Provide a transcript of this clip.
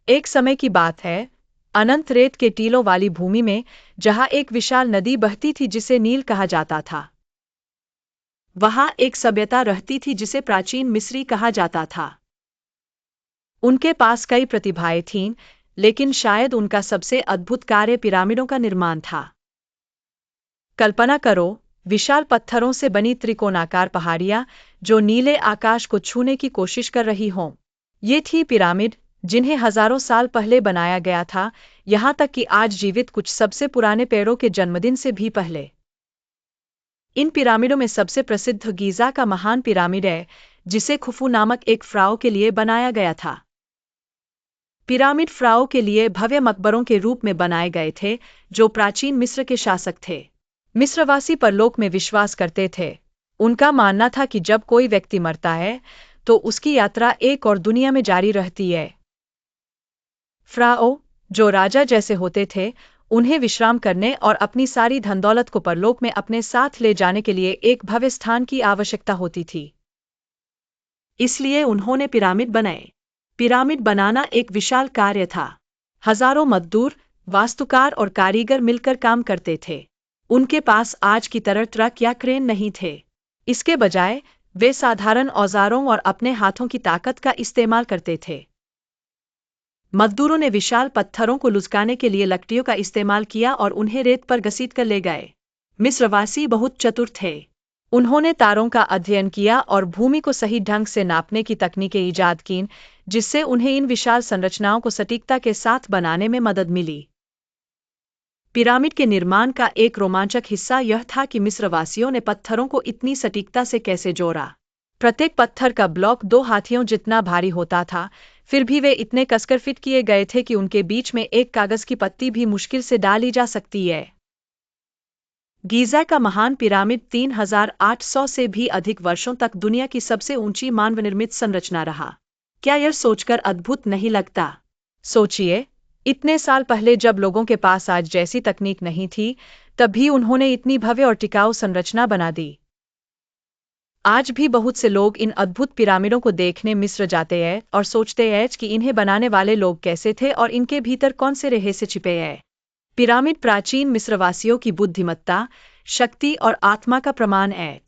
एक समय की बात है, अनंत रेत के टीलों वाली भूमि में, जहां एक विशाल नदी बहती थी जिसे नील कहा जाता था। वहां एक सभ्यता रहती थी जिसे प्राचीन मिस्री कहा जाता था। उनके पास कई प्रतिभाएं थीं, लेकिन शायद उनका सबसे अद्भुत कार्य पिरामिडों का निर्माण था। कल्पना करो, विशाल पत्थरों से बनी त्रिकोणाकार पहाड़ियां जो नीले आकाश को छूने की कोशिश कर रही हों। ये थी पिरामिड, जिन्हें हजारों साल पहले बनाया गया था, यहां तक कि आज जीवित कुछ सबसे पुराने पेड़ों के जन्मदिन से भी पहले। इन पिरामिडों में सबसे प्रसिद्ध गीज़ा का महान पिरामिड है, जिसे खुफू नामक एक फ़राओ के लिए बनाया गया था। पिरामिड फ़राओ के लिए भव्य मकबरों के रूप में बनाए गए थे, जो प्राचीन मिस्र के शासक थे। मिस्रवासी परलोक में विश्वास करते थे। उनका मानना था कि जब कोई व्यक्ति मरता है, तो उसकी यात्रा एक और दुनिया में जारी रहती है। फ़राओ, जो राजा जैसे होते थे, उन्हें विश्राम करने और अपनी सारी धन दौलत को परलोक में अपने साथ ले जाने के लिए एक भव्य स्थान की आवश्यकता होती थी। इसलिए उन्होंने पिरामिड बनाए। पिरामिड बनाना एक विशाल कार्य था। हजारों मजदूर, वास्तुकार और कारीगर मिलकर काम करते थे। उनके पास आज की तरह ट्रक या क्रेन नहीं थे। इसके बजाय वे साधारण औजारों और अपने हाथों की ताकत का इस्तेमाल करते थे। मजदूरों ने विशाल पत्थरों को लुचकाने के लिए लकड़ियों का इस्तेमाल किया और उन्हें रेत पर घसीट कर ले गए। मिस्रवासी बहुत चतुर थे। उन्होंने तारों का अध्ययन किया और भूमि को सही ढंग से नापने की तकनीकें ईजाद कीं, जिससे उन्हें इन विशाल संरचनाओं को सटीकता के साथ बनाने में मदद मिली। पिरामिड के निर्माण का एक रोमांचक हिस्सा यह था कि मिस्रवासियों ने पत्थरों को इतनी सटीकता से कैसे जोड़ा। प्रत्येक पत्थर का ब्लॉक 2 हाथियों जितना भारी होता था, फिर भी वे इतने कसकर फिट किए गए थे कि उनके बीच में एक कागज की पत्ती भी मुश्किल से डाली जा सकती है। गीज़ा का महान पिरामिड 3800 से भी अधिक वर्षों तक दुनिया की सबसे ऊंची मानवनिर्मित संरचना रहा। क्या यह सोचकर अद्भुत नहीं लगता? सोचिए, इतने साल पहले जब लोगों के पास आज जैसी तकनीक नहीं थी, तब भी उन्होंने इतनी भव्य और टिकाऊ संरचना बना दी। आज भी बहुत से लोग इन अद्भुत पिरामिडों को देखने मिस्र जाते हैं और सोचते हैं कि इन्हें बनाने वाले लोग कैसे थे और इनके भीतर कौन से रहस्य छिपे हैं। पिरामिड प्राचीन मिस्रवासियों की बुद्धिमत्ता, शक्ति और आत्मा का प्रमाण है।